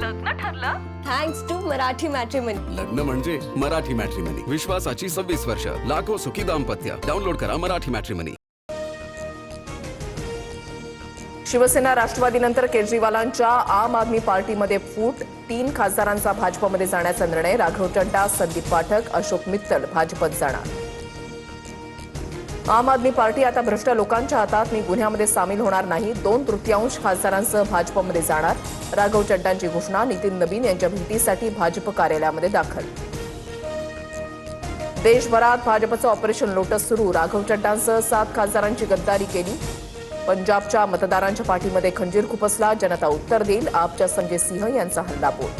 लग्न ठरलं? Thanks to Marathi matrimony. लग्न म्हणजे मराठी मॅट्रिमनी. विश्वासाची 26 वर्ष. लाखो सुखी दाम्पत्य. डाउनलोड करा मराठी मॅट्रिमनी. शिवसेना राष्ट्रवादीनंतर केजरीवालांच्या आम आदमी पार्टीमध्ये फूट. 3 खासदारांचा भाजपमध्ये जाण्याचा निर्णय. राघव चड्डा, संदीप पाठक, अशोक मित्तल भाजपत जाणार. आम आदमी पार्टी आता भ्रष्ट लोकांच्या हातात. मी गुन्ह्यामध्ये सामील होणार नाही. 2/3 खासदारांसह भाजपमध्ये जाणार. राघव चड्डांची घोषणा. नितीन नवीन यांच्या भेटीसाठी भाजप कार्यालयामध्ये दाखल. देशभरात भाजपचं ऑपरेशन लोटस सुरू. राघव चड्डांसह 7 खासदारांची गद्दारी केली. पंजाबच्या मतदारांच्या पाठीमध्ये खंजीर खुपसला. जनता उत्तर देईल. आपच्या संजय सिंह यांचा हल्लाबोल.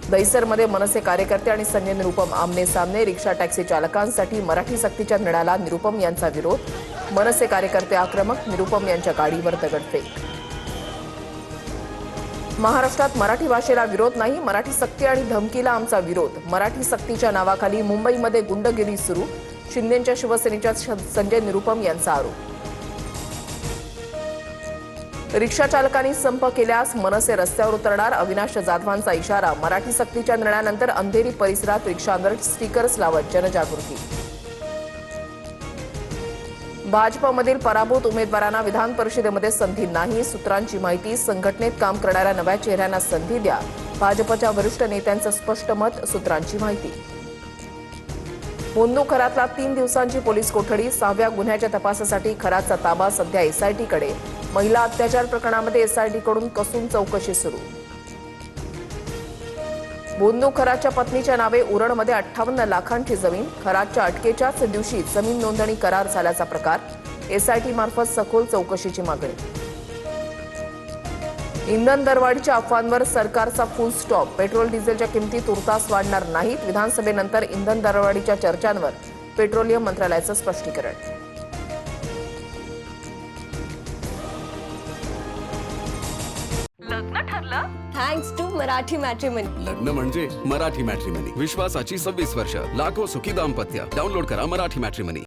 दहिसरमध्ये मनसे कार्यकर्ते आणि संजय निरुपम आमने सामने. रिक्षा टॅक्सी चालकांसाठी मराठी सक्तीच्या निर्णयाला निरुपम यांचा विरोध. मनसे कार्यकर्ते आक्रमक. निरुपम यांच्या गाडीवर दगडफेक. महाराष्ट्रात मराठी भाषेला विरोध नाही. मराठी सक्ती आणि धमकीला आमचा विरोध. मराठी सक्तीच्या नावाखाली मुंबईमध्ये गुंडगिरी सुरू. शिंदेच्या शिवसेनेच्या संजय निरुपम यांचा आरोप. रिक्षा चालकांनी संप केल्यास मनसे रस्त्यावर उतरणार. अविनाश जाधवांचा इशारा. मराठी सक्तीच्या निर्णयानंतर अंधेरी परिसरात रिक्षांवर स्टिकर्स लावत जनजागृती. भाजपमधील पराभूत उमेदवारांना विधान परिषदेमध्ये संधी नाही. सूत्रांची माहिती. संघटनेत काम करणाऱ्या नव्या चेहऱ्यांना संधी द्या. भाजपच्या वरिष्ठ नेत्यांचं स्पष्ट मत. सूत्रांची माहिती. मुंदू खरातला 3 दिवसांची पोलीस कोठडी. 6व्या गुन्ह्याच्या तपासासाठी खरातचा ताबा सध्या एसआयटीकडे. महिला अत्याचार प्रकरणामध्ये एसआयटीकडून कसून चौकशी सुरू. बोंदू खरातच्या पत्नीच्या नावे उरणमध्ये 58 लाखांची जमीन. खरातच्या अटकेच्याच दिवशी जमीन नोंदणी करार झाल्याचा प्रकार. एसआयटी मार्फत सखोल चौकशीची मागणी. इंधन दरवाढीच्या अफवांवर सरकारचा फुल स्टॉप. पेट्रोल डिझेलच्या किमती तुर्तास वाढणार नाहीत. विधानसभेनंतर इंधन दरवाढीच्या चर्चांवर पेट्रोलियम मंत्रालयाचं स्पष्टीकरण. लग्न ठरलं? Thanks to Marathi matrimony. लग्न म्हणजे मराठी मॅट्रिमनी. विश्वासाची 26 वर्ष. लाखो सुखी दाम्पत्य. डाउनलोड करा मराठी मॅट्रिमनी.